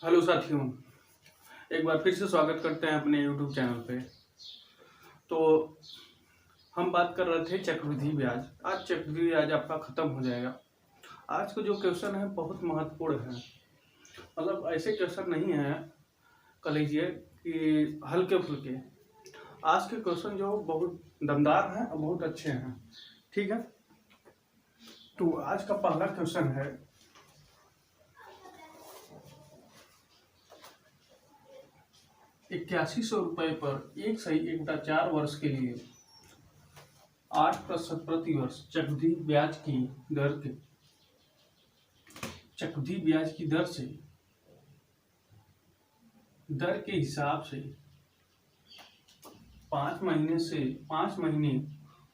Hello साथियों, एक बार फिर से स्वागत करते हैं अपने YouTube चैनल पे। तो हम बात कर रहे थे चक्रवृद्धि ब्याज। आज चक्रवृद्धि ब्याज आपका ख़त्म हो जाएगा। आज का जो क्वेश्चन है बहुत महत्वपूर्ण है। मतलब ऐसे क्वेश्चन नहीं है कह लीजिए कि हल्के फुल्के। आज के क्वेश्चन जो बहुत दमदार हैं और बहुत अच्छे हैं। ठीक है, तो आज का पहला क्वेश्चन है 8100 रुपये पर 1/4 वर्ष के लिए 8% प्रति वर्ष चक्रवृद्धि ब्याज की दर के हिसाब से 5 महीने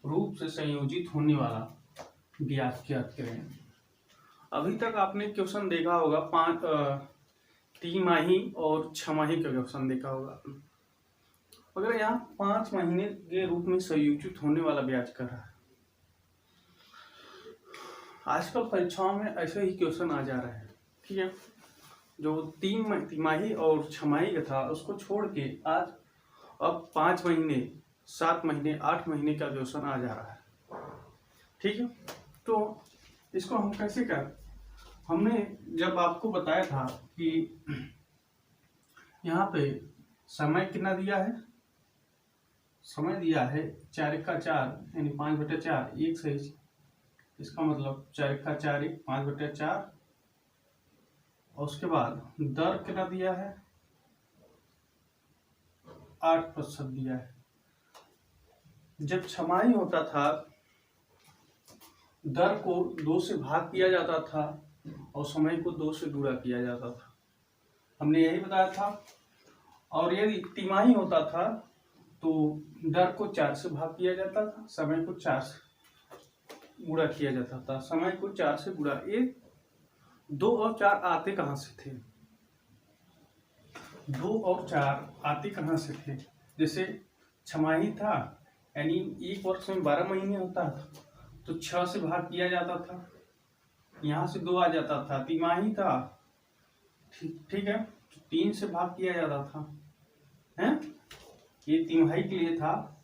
रूप से संयोजित होने वाला ब्याज ज्ञात करें। अभी तक आपने क्वेश्चन देखा होगा 3 और 6 का क्वेश्चन देखा होगा, मगर यहाँ 5 महीने के रूप में संयोजित होने वाला ब्याज कर रहा है। आजकल परीक्षाओं में ऐसे ही क्वेश्चन आ जा रहे हैं। ठीक है, जो 3 तिमाही और 6 का था उसको छोड़ के आज अब 5 महीने, 7 महीने, 8 महीने का क्वेश्चन आ जा रहा है। ठीक है, तो इसको हम कैसे कर, हमने जब आपको बताया था कि यहाँ पे समय कितना दिया है, समय दिया है 4 यानी 5/4, एक सही। इसका मतलब 4 5/4, और उसके बाद दर कितना दिया है 8% दिया है। जब 6 होता था दर को 2 से भाग किया जाता था और समय को 2 से गुणा किया जाता था, हमने यही बताया था। और यदि तिमाही होता था तो दर को 4 से भाग किया जाता था, समय को 4 से गुणा किया जाता था। समय को 4 से गुणा, 2 और 4 आते कहाँ से थे? 2 और 4 आते कहाँ से थे? जैसे 6 था यानी एक वर्ष में 12 महीने होता था, तो 6 से भाग किया जाता था, यहाँ से 2 आ जाता था। तिमाही था, ठीक है, तो 3 से भाग किया जाता था, हैं? ये तिमाही के लिए था,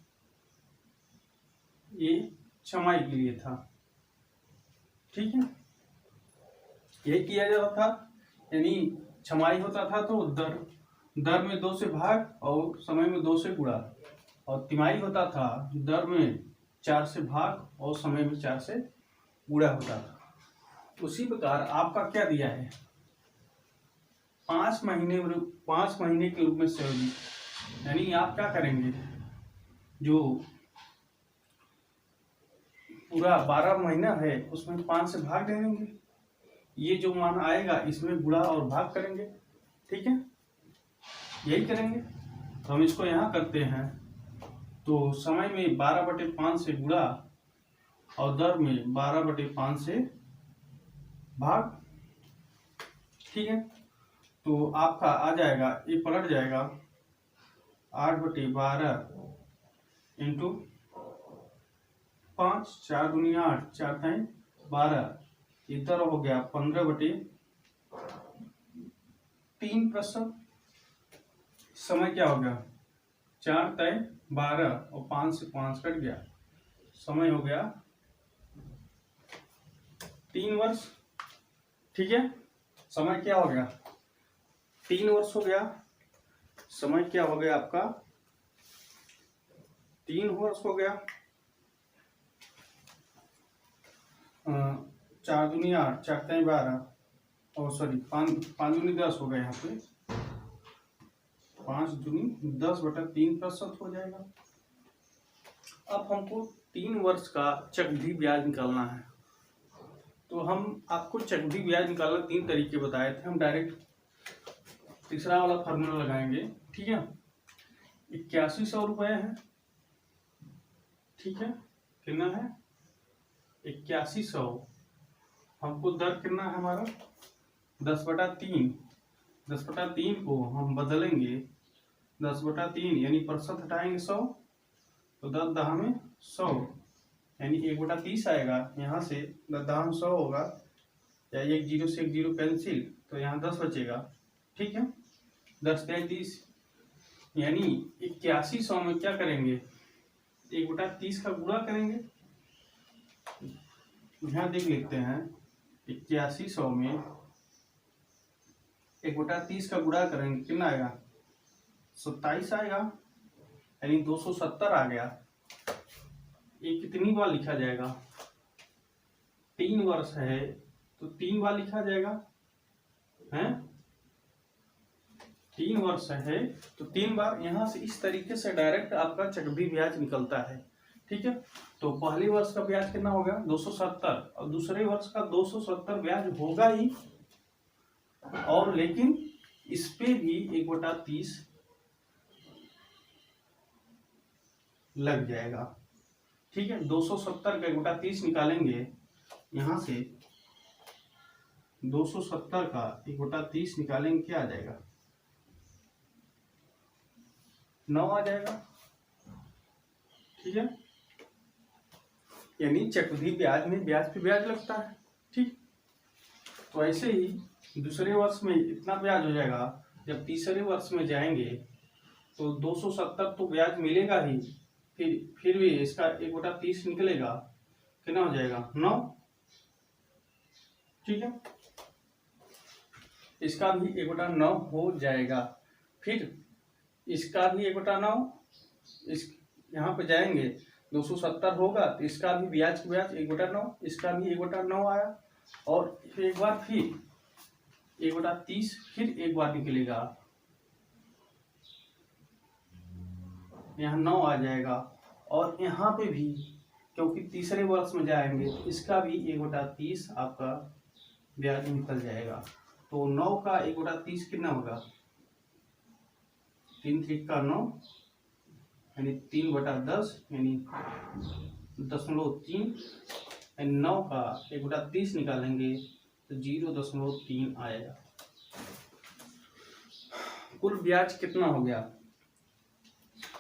ये 6 के लिए था। ठीक है, यही किया जाता था। यानी 6 होता था तो दर में 2 से भाग और समय में 2 से गुणा, और तिमाही होता था दर में 4 से भाग और समय में 4 से गुणा होता था। उसी प्रकार आपका क्या दिया है 5 महीने के रूप में संयोजित। यानी आप क्या करेंगे, जो पूरा 12 महीना है उसमें 5 से भाग दे देंगे, ये जो मान आएगा इसमें गुणा और भाग करेंगे। ठीक है, यही करेंगे। तो हम इसको यहाँ करते हैं, तो समय में 12/5 से गुणा और दर में 12/5 से भाग। ठीक है, तो आपका आ जाएगा, ये पलट जाएगा 8/12 इंटू 5, 4 दूनी 8, 4 3 12, इधर हो गया 15/3%। समय क्या हो गया 4 3 12 और 5 से 5 कट गया, समय हो गया 3 वर्ष। ठीक है, समय क्या हो गया 3 वर्ष हो गया। समय क्या हो गया आपका 3 वर्ष हो गया। 4 दूनी 8, 4 3 12, और सॉरी 5 दूनी 10 हो गया। यहाँ पे 5 दूनी 10/3% हो जाएगा। अब हमको 3 वर्ष का चक्रवृद्धि ब्याज निकालना है। तो हम आपको चक्रवृद्धि ब्याज निकालना 3 तरीके बताए थे, हम डायरेक्ट तीसरा वाला फार्मूला लगाएंगे। ठीक है, 8100 रुपये है। ठीक है, कितना है 8100। हमको दर कितना है हमारा 10/3। 10/3 को हम बदलेंगे 10/3 यानी प्रतिशत हटाएंगे 100, तो 10 में 100 यानी 1/30 आएगा। यहाँ से 10 100 होगा, या 1 0 से 1 0 कैंसिल, तो यहाँ 10 बचेगा। ठीक है, 10 तिया 30, यानी 8100 में क्या करेंगे, 1/30 का गुणा करेंगे। यहाँ देख लेते हैं, 8100 में 1/30 का गुणा करेंगे, कितना आएगा, 27 आएगा, यानी 270 आ गया। ये कितनी बार लिखा जाएगा, 3 वर्ष है तो 3 बार लिखा जाएगा, हैं 3 वर्ष है तो 3 बार। यहां से इस तरीके से डायरेक्ट आपका चक्रवृद्धि ब्याज निकलता है। ठीक है, तो पहले वर्ष का ब्याज कितना हो गया 270, और दूसरे वर्ष का 270 ब्याज होगा ही, और लेकिन इस पे भी 1/30 लग जाएगा। ठीक है, 270 का 1/30 निकालेंगे, यहां से 270 का 1/30 निकालेंगे, क्या आ जाएगा, 9 आ जाएगा। ठीक है, यानी चक्रवृद्धि ब्याज में ब्याज पे ब्याज लगता है। ठीक, तो ऐसे ही दूसरे वर्ष में इतना ब्याज हो जाएगा। जब तीसरे वर्ष में जाएंगे तो 270 तो ब्याज मिलेगा ही, फिर भी इसका 1/30 निकलेगा, कितना हो जाएगा, 9। ठीक है, इसका भी 1/9 हो जाएगा। फिर इसका भी 1/9, इस यहाँ पे जाएंगे 270 होगा तो इसका भी ब्याज 1/9, इसका भी 1/9 आया, और फिर एक बार फिर 1/30 फिर एक बार निकलेगा, यहाँ 9 आ जाएगा। और यहाँ पे भी क्योंकि तीसरे वर्ष में जाएंगे तो इसका भी 1/30 आपका ब्याज निकल जाएगा। तो 9 का 1/30 कितना होगा, 3 3 का 9, यानी 3/10, यानी 0.3, यानी 9 का 1/30 निकालेंगे तो 0.3 आएगा। कुल ब्याज कितना हो गया,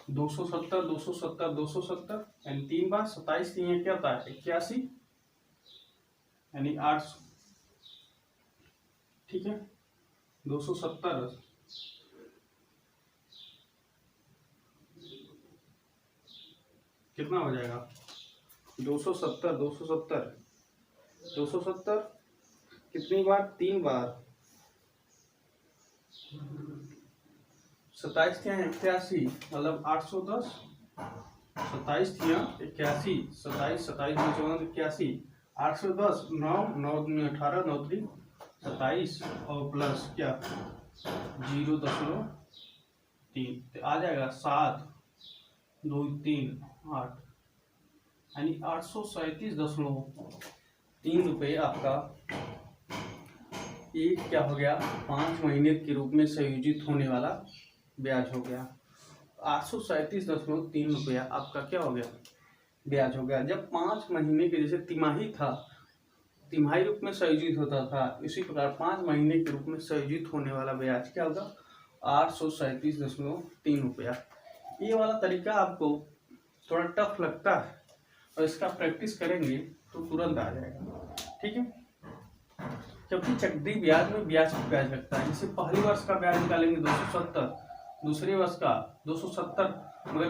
270 270 270, यानी 3 बार 27 3 क्या होता है 81, यानी 800। ठीक है, 270 कितना हो जाएगा, 270 270 270 कितनी बार, 3 बार, 27 थिया 81, मतलब 810, 27 थिया 81, 27 27 14 81, 810, 9 9 18, 9 3 27, और प्लस क्या 0.3, तो आ जाएगा 7 2 3 8, यानी 837.3 रुपये आपका ये क्या हो गया, 5 महीने के रूप में संयोजित होने वाला ब्याज हो गया। 837.3 रुपया आपका क्या हो गया, ब्याज हो गया। जब 5 महीने के जैसे तिमाही था, तिमाही रूप में संयोजित होता था, इसी प्रकार 5 महीने के रूप में संयोजित होने वाला ब्याज क्या होगा, 837.3 रुपया। ये वाला तरीका आपको थोड़ा टफ लगता है, और इसका प्रैक्टिस करेंगे तो तुरंत आ जाएगा। ठीक है, क्योंकि चक्रवृद्धि ब्याज में ब्याज पे ब्याज लगता है। जैसे पहले वर्ष का ब्याज निकालेंगे 270, दूसरे वर्ष का 270, मगर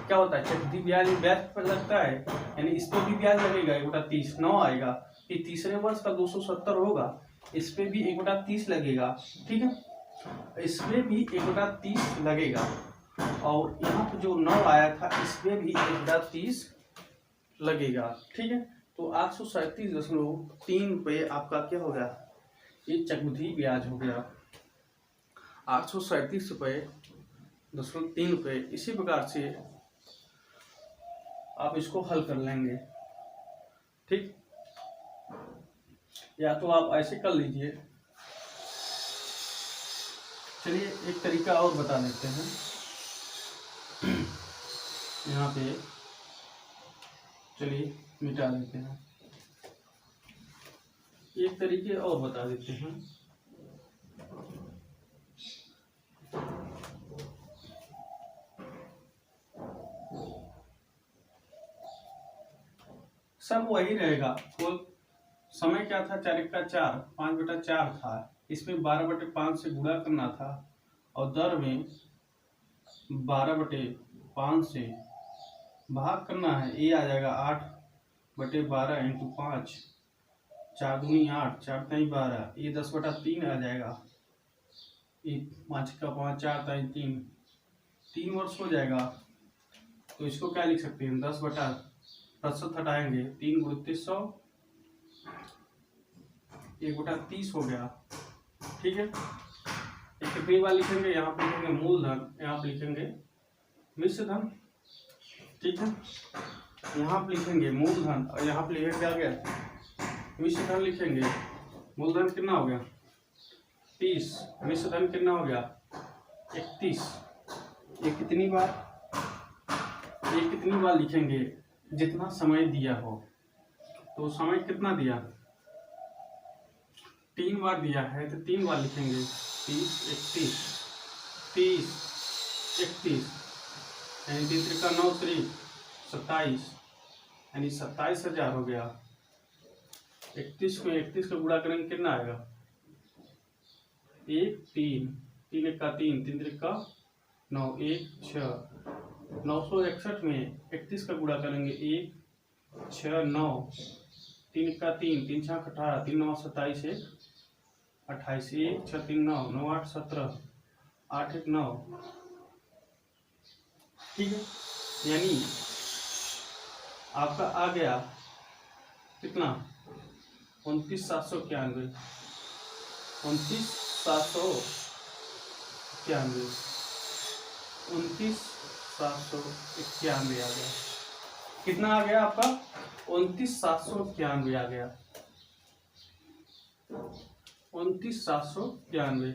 क्या होता है चक्रवृद्धि ब्याज में ब्याज पर लगता है, यानी इस पे भी ब्याज लगेगा 1/30, 9 आएगा। फिर तीसरे वर्ष का 270 होगा, इस पे भी 1/30 लगेगा। ठीक है, इस पे भी 1/30 लगेगा, और यहाँ पे जो 9 आया था इस पे भी 1/30 लगेगा। ठीक है, तो 837.3 रुपये आपका क्या हो गया, ये चक्रवृद्धि ब्याज हो गया 837.3 रुपये। इसी प्रकार से आप इसको हल कर लेंगे। ठीक, या तो आप ऐसे कर लीजिए। चलिए एक तरीका और बता देते हैं, यहाँ पे चलिए मिटा देते हैं, एक तरीके और बता देते हैं। सब वही रहेगा, वो समय क्या था 4 का 4, 5/4 था, इसमें 12/5 से गुणा करना था और दर में 12/5 से भाग करना है। ये आ जाएगा 8/12 इंटू 5, 4 दूनी 8, 4 ताई 12, ये 10/3 आ जाएगा। ये 5 का 5, 4 ताई 3, 3 वर्ष हो जाएगा। तो इसको क्या लिख सकते हैं, 10/प्रतिशत हटाएंगे, 3 × 300, 1/30 हो गया। ठीक है, ये कितनी बार लिखेंगे, यहाँ पे लिखेंगे मूलधन, यहाँ पे लिखेंगे मिश्र धन। ठीक है, यहाँ पे लिखेंगे मूलधन और यहाँ पे लिखेंगे क्या गया, मिश्र धन लिखेंगे। मूलधन कितना हो गया 30, मिश्र धन कितना हो गया 31। ये कितनी बार लिखेंगे, जितना समय दिया हो। तो समय कितना दिया, 3 बार दिया है तो 3 बार लिखेंगे, 30, 31, 30, 31, यानी 3 त्रिका 9, 27, यानी 27,000 हो गया। 31 को 31 का गुणा करेंगे कितना आएगा, 1, 3, 3 का 3, 3 त्रिका 9, 1, 6, 961 में 31 का गुणा करेंगे, 1, 6, 9, 3 का 3, 3 6 18, 3 9 27, 1 28, 1 6 3 9, 9 8 17, 8 1 9। ठीक है, यानी आपका आ गया कितना 29,791, 29,791, 29,791 आ गया। कितना आ गया आपका 29,791 आ गया, 29,791।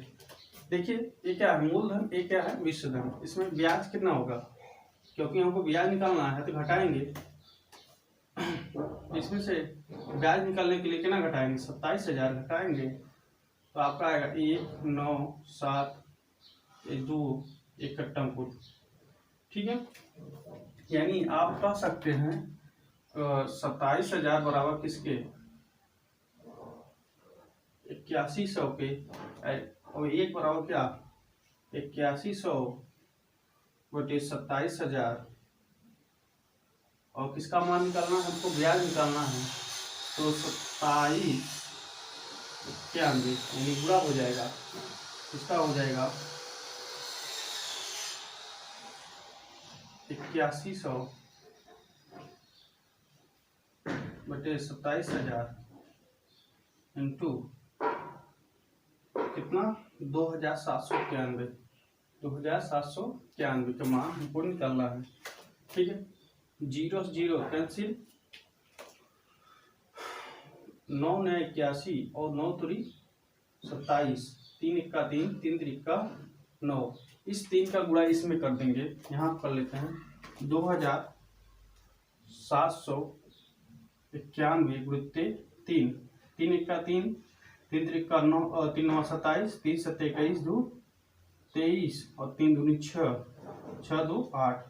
देखिए ये क्या है मूलधन, ये क्या है मिश्र धन। इसमें ब्याज कितना होगा, क्योंकि हमको ब्याज निकालना है तो घटाएंगे। इसमें से ब्याज निकालने के लिए कितना घटाएंगे, 27,000 घटाएंगे तो आपका आएगा 1, 9, 7, 2, 1 कट्टम कुल। ठीक है, यानी आप कह सकते हैं 27,000 बराबर किसके 8100 के, और 1 बराबर क्या 8100 बटे 27,000। और किसका मान निकालना है हमको, ब्याज निकालना है। तो 27,91 यानी गुणा हो जाएगा, इसका हो जाएगा 8100 बटे 27,000 इंटू कितना 2,791, 2,791 का मान हमको निकालना है। ठीक है, 0 से 0 कैंसिल, 9 9 81 और 9 3 27, 3 1 का 3, 3 3 का 9। इस 3 का गुणा इसमें कर देंगे, यहाँ कर लेते हैं 2,791 गुणित 3, 3 1 का 3, 3 3 का 9, 3 9 27, 3 7 21, 2 23 और 3 दूनी 6, 6 2 8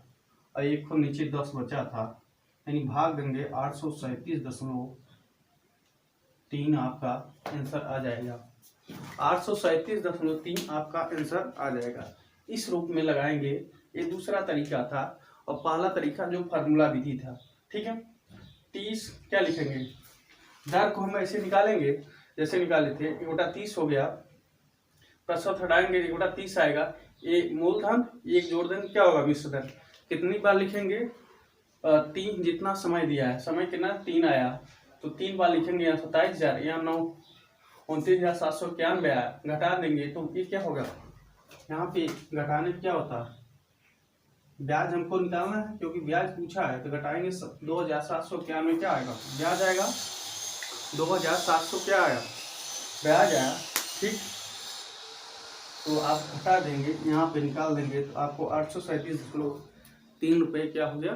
और एक को नीचे 10 बचा था, यानी भाग देंगे 837.3 आपका आंसर आ जाएगा। 837.3 आपका आंसर आ जाएगा। इस रूप में लगाएंगे, ये दूसरा तरीका था और पहला तरीका जो फार्मूला विधि था। ठीक है, 30 क्या लिखेंगे, दर को हम ऐसे निकालेंगे जैसे निकाले थे, 1/30 हो गया, प्रतिशत हटाएंगे 1/30 आएगा। ये मूलधन, एक जोड़ देंगे क्या होगा मिश्र धन। कितनी बार लिखेंगे, 3, जितना समय दिया है, समय कितना 3 आया तो 3 बार लिखेंगे। यहाँ 27,000, यहाँ 29,791 आया, घटा देंगे तो ये क्या होगा, यहाँ पे घटाने क्या होता है, ब्याज हमको निकालना है क्योंकि ब्याज पूछा है तो घटाएंगे। 2,791 क्या आएगा, ब्याज आएगा। 2,700 क्या आया, ब्याज आया। ठीक, तो आप घटा देंगे, यहाँ पे निकाल देंगे तो आपको 837.3 रुपये क्या हो गया,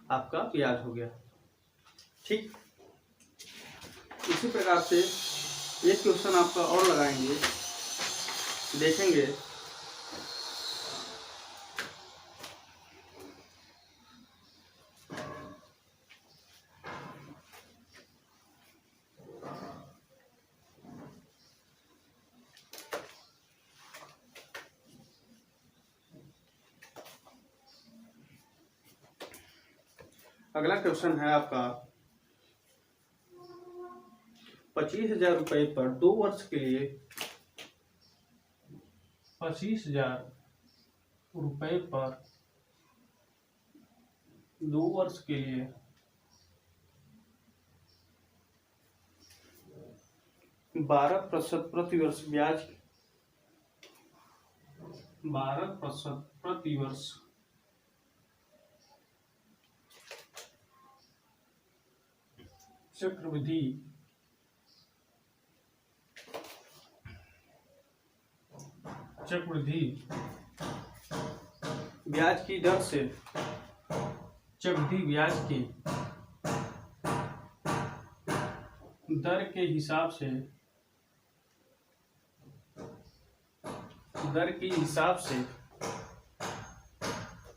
आपका ब्याज हो गया। ठीक, इसी प्रकार से एक क्वेश्चन आपका और लगाएंगे, देखेंगे। अगला क्वेश्चन है आपका 25,000 रुपये पर 2 वर्ष के लिए 25,000 रुपये पर 2 वर्ष के लिए 12% प्रति वर्ष ब्याज 12% प्रति वर्ष चक्रवृद्धि ब्याज की दर से चक्रवृद्धि ब्याज की दर के हिसाब से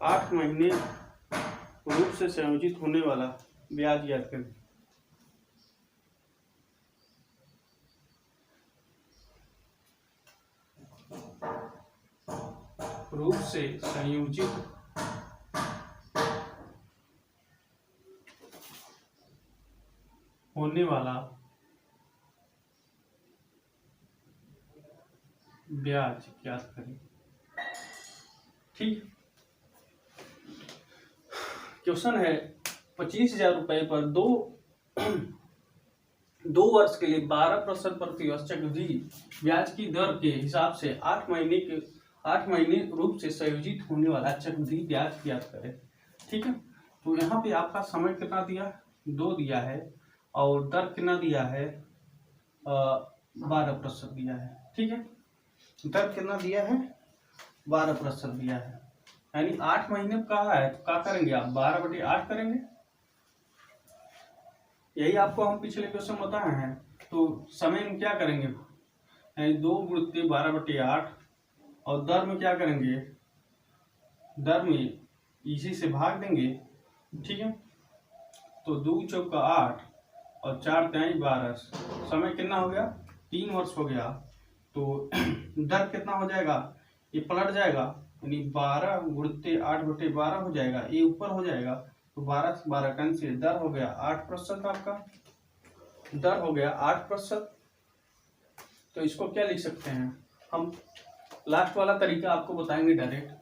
8 महीने रूप से संयोजित होने वाला ब्याज याद करें। रूप से संयोजित होने वाला ब्याज याद करें। ठीक, क्वेश्चन है 25,000 रुपये पर 2 वर्ष के लिए 12% प्रति वर्ष चक्रवृद्धि ब्याज की दर के हिसाब से 8 महीने रूप से संयोजित होने वाला चक्रवृद्धि ब्याज याद करें। ठीक है, तो यहाँ पे आपका समय कितना दिया, 2 दिया है, और दर कितना दिया है, 12% दिया है। ठीक है, दर कितना दिया है, 12% दिया है, यानी 8 महीने कहा है, तो क्या करेंगे आप, 12/8 करेंगे। यही आपको हम पिछले क्वेश्चन बताए हैं। तो समय में क्या करेंगे, यानी 2 × 12/8, और दर में क्या करेंगे, दर में इसी से भाग देंगे। ठीक है, तो 2 × 4 = 8 और 4 × 3 = 12। समय कितना हो गया, 3 वर्ष हो गया। तो दर कितना हो जाएगा, ये पलट जाएगा, यानी 12 × 8/12 हो जाएगा, ये ऊपर हो जाएगा। तो 12 से 12 कैंसिल, दर हो गया 8%। आपका दर हो गया 8%। तो इसको क्या लिख सकते हैं हम, लास्ट वाला तरीका आपको बताएंगे डायरेक्ट।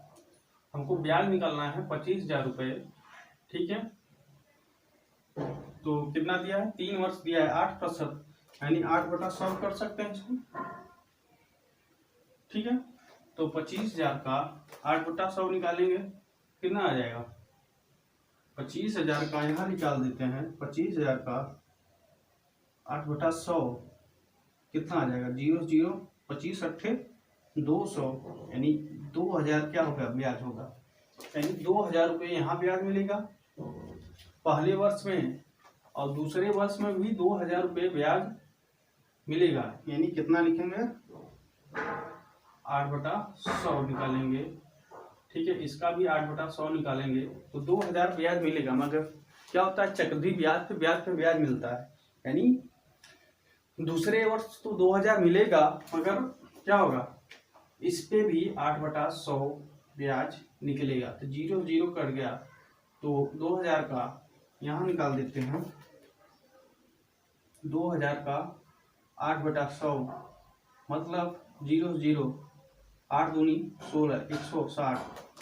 हमको ब्याज निकालना है 25,000 रुपये। ठीक है, तो कितना दिया है, 3 वर्ष दिया है, 8%, यानी 8/100 कर सकते हैं इसको। ठीक है, तो 25,000 का 8/100 निकालेंगे, कितना आ जाएगा, 25,000 का यहाँ निकाल देते हैं। 25,000 का 8/100 कितना आ जाएगा, 0 0 25 8 200, यानी 2,000 क्या होगा, ब्याज होगा। यानी 2,000 रुपये यहाँ ब्याज मिलेगा पहले वर्ष में, और दूसरे वर्ष में भी 2,000 रुपये ब्याज मिलेगा। यानी कितना लिखेंगे, 8/100 निकालेंगे। ठीक है, इसका भी 8/100 निकालेंगे, तो 2,000 ब्याज मिलेगा। मगर क्या होता है, चक्रवृद्धि ब्याज पे ब्याज मिलता है, यानी दूसरे वर्ष तो 2,000 मिलेगा, मगर क्या होगा, इस पे भी 8/100 ब्याज निकलेगा। तो 0 0 कट गया, तो 2,000 का यहाँ निकाल देते हैं। 2,000 का 8/100 मतलब 0 0 8 दूनी 16, 160,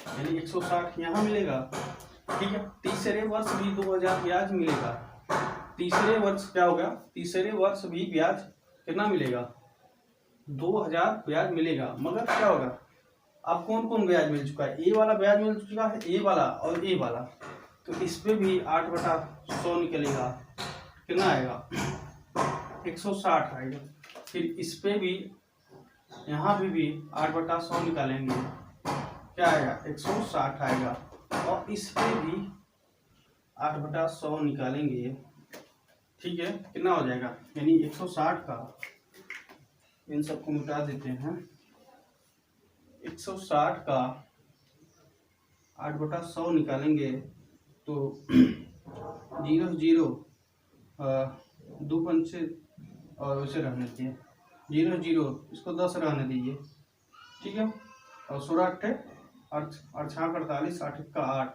यानी 160 यहाँ मिलेगा। ठीक है, तीसरे वर्ष भी 2,000 ब्याज मिलेगा। तीसरे वर्ष क्या होगा, तीसरे वर्ष भी ब्याज कितना मिलेगा, 2,000 ब्याज मिलेगा। मगर क्या होगा, अब कौन कौन ब्याज मिल चुका है, ए वाला ब्याज मिल चुका है, ए वाला और ए वाला, तो इस पे भी 8/100 निकलेगा, कितना आएगा, 160 आएगा। फिर इस पे भी, यहाँ भी 8/100 निकालेंगे, क्या आएगा, 160 आएगा। और इस पे भी 8/100 निकालेंगे। ठीक है, कितना हो जाएगा, यानी 160 का, इन सबको मिटा देते हैं, 160 का 8/100 निकालेंगे, तो 0 0 2 पंचे और वैसे रहने दीजिए, 0 0 इसको 10 रहने दीजिए। ठीक है, और 16 8 6 48 8 1 8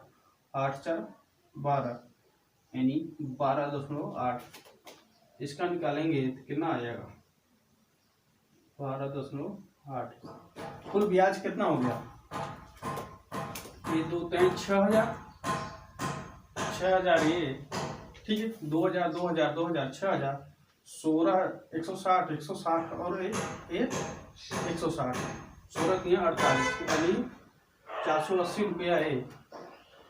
8 4 12, यानी 12.8। इसका निकालेंगे तो कितना आ जाएगा 12.8। कुल ब्याज कितना हो गया, ये 2 3 6,000 ये, ठीक है, 2,000 2,000 2,000 6,000 16 160 और एक 160 16 3 48 यानी 480 रुपया है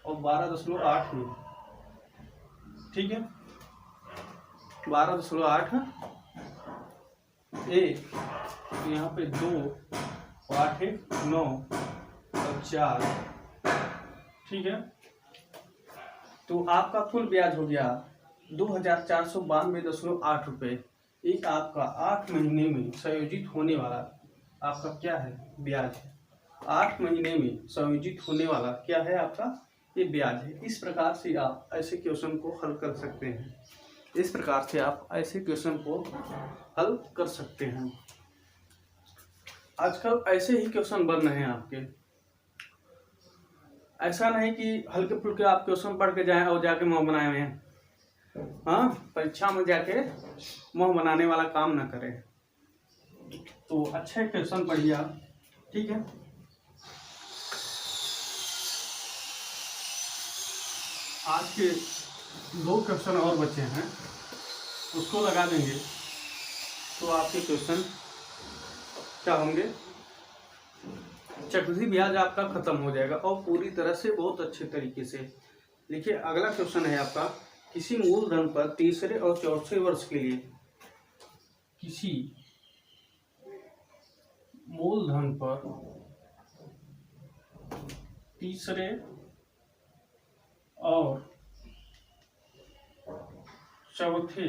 और 12.8 है, ठीक है, 12.8 ए, यहाँ पे 2 8 1 9 और 4, ठीक है। तो आपका कुल ब्याज हो गया 2,492.8 रुपये। एक आपका 8 महीने में संयोजित होने वाला आपका क्या है ब्याज है, 8 महीने में संयोजित होने वाला क्या है आपका ये ब्याज है। इस प्रकार से आप ऐसे क्वेश्चन को हल कर सकते हैं, इस प्रकार से आप ऐसे क्वेश्चन को हल कर सकते हैं। आजकल ऐसे ही क्वेश्चन बन रहे हैं आपके, ऐसा नहीं कि हल्के फुल्के आप क्वेश्चन पढ़ के जाएं और जाके मुंह बनाए हुए हैं। हाँ, परीक्षा में जाके मुंह बनाने वाला काम ना करें। तो अच्छे क्वेश्चन पढ़िए आप, ठीक है। आज के 2 क्वेश्चन और बचे हैं, उसको लगा देंगे तो आपके क्वेश्चन क्या होंगे, चक्रवृद्धि ब्याज आपका खत्म हो जाएगा और पूरी तरह से बहुत अच्छे तरीके से। देखिए अगला क्वेश्चन है आपका, किसी मूलधन पर तीसरे और चौथे वर्ष के लिए, किसी मूलधन पर तीसरे और चौथे,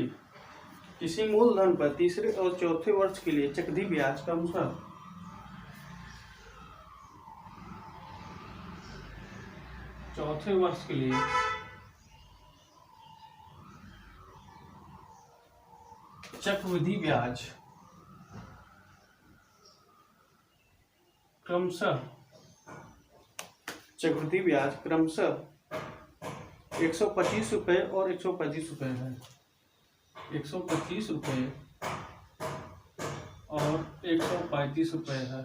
किसी मूलधन पर तीसरे और चौथे वर्ष के लिए चक्रवृद्धि ब्याज का अनुसार चौथे वर्ष के लिए चक्रवृद्धि ब्याज क्रमशः 125 रुपये और 125 रुपये है, 125 रुपये और 135 रुपये है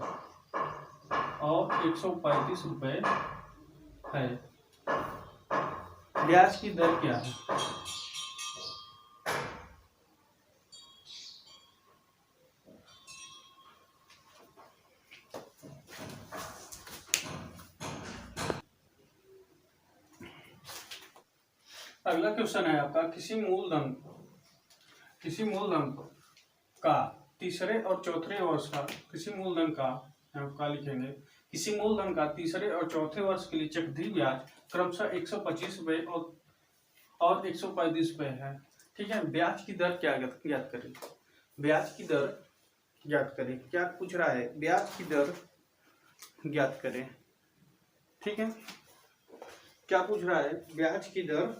और 135 रुपये है। ब्याज की दर क्या है, अगला क्वेश्चन है आपका, किसी मूलधन का तीसरे और चौथे वर्ष का, किसी मूलधन का लिखेंगे, किसी मूलधन का तीसरे और चौथे वर्ष के लिए चक्रवृद्धि ब्याज क्रमशः 125 रुपये और 135 रुपये है, ठीक है। ब्याज की दर क्या ज्ञात करें, ब्याज की दर ज्ञात करें, क्या पूछ रहा है, ब्याज की दर ज्ञात करें, ठीक है। क्या पूछ रहा है, ब्याज की दर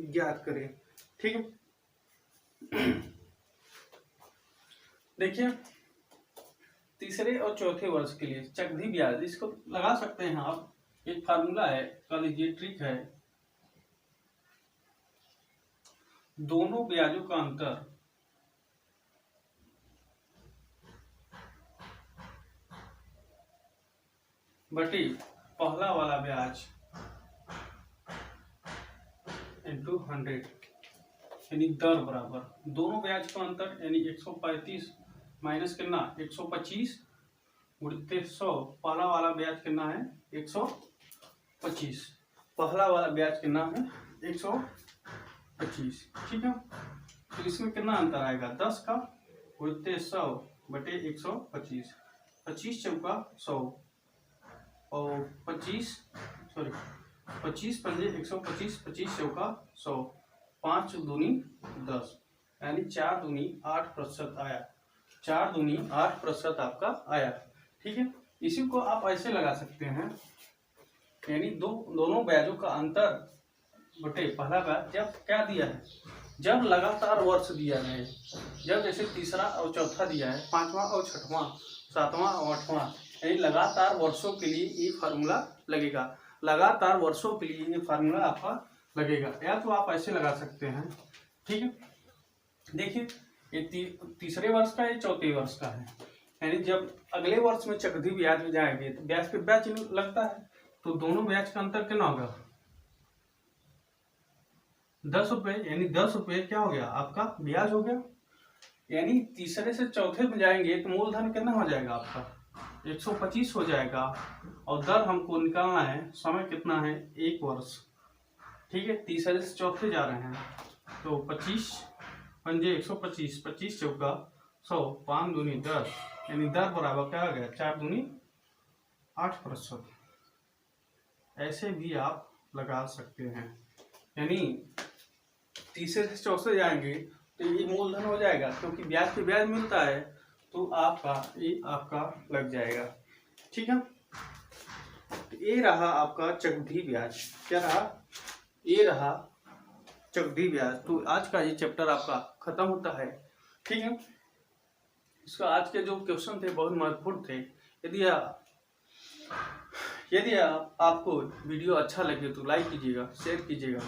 ज्ञात करें, ठीक है। देखिए तीसरे और चौथे वर्ष के लिए चक्रवृद्धि ब्याज, इसको लगा सकते हैं आप, एक फार्मूला है, कह लीजिए ट्रिक है, दोनों ब्याजों का अंतर बटे पहला वाला ब्याज इंटू 100 यानी दर बराबर दोनों ब्याज का अंतर यानी 135 माइनस कितना 125 गुणित 100, पहला वाला ब्याज कितना है 125, पहला वाला ब्याज कितना है 125, ठीक है। तो इसमें कितना अंतर आएगा 10 का गुणित 100 बटे 125, 25 चौका 100 और 25 पंजे 125, 25 चौका 100, 5 दूनी 10 यानी 4 दूनी 8% आया, 4 दूनी 8% आपका आया, ठीक है। इसी को आप ऐसे लगा सकते हैं, यानी दोनों ब्याजों का अंतर बटे पहला ब्याज, जब क्या दिया है, जब लगातार वर्ष दिया है, जब जैसे तीसरा और चौथा दिया है, 5वां और 6वां 7वां और 8वां, यानी लगातार वर्षों के लिए ये फार्मूला लगेगा, लगातार वर्षों के लिए ये फार्मूला आपका लगेगा, या तो आप ऐसे लगा सकते हैं। ठीक है, देखिए ये तीसरे वर्ष का, ये चौथे वर्ष का है, यानी जब अगले वर्ष में चक्रवृद्धि ब्याज में जाएंगे तो ब्याज पे ब्याज लगता है, तो दोनों ब्याज का अंतर कितना होगा, 10 रुपए, यानी 10 रुपए क्या हो गया आपका ब्याज हो गया। यानी तीसरे से चौथे में जाएंगे तो मूलधन कितना हो जाएगा आपका 125 हो जाएगा, और दर हमको निकालना है, समय कितना है 1 वर्ष। ठीक है, तीसरे से चौथे जा रहे हैं तो 25 पंजे 125, 25 चौका 100, 5 दूनी 10, यानी दर बराबर क्या आ गया 4 दूनी 8%। ऐसे भी आप लगा सकते हैं, यानी तीसरे से चौथे जाएंगे तो ये मूलधन हो जाएगा, क्योंकि ब्याज पे ब्याज मिलता है, तो आपका ये आपका लग जाएगा। ठीक है, तो ये रहा आपका चक्रवृद्धि ब्याज। क्या रहा, ये रहा चक्रवृद्धि ब्याज। तो आज का ये चैप्टर आपका खत्म होता है। ठीक है, इसका आज के जो क्वेश्चन थे बहुत महत्वपूर्ण थे। यदि आपको वीडियो अच्छा लगे तो लाइक कीजिएगा, शेयर कीजिएगा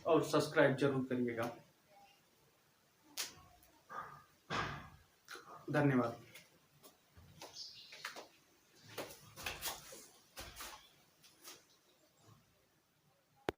और सब्सक्राइब जरूर करिएगा। धन्यवाद।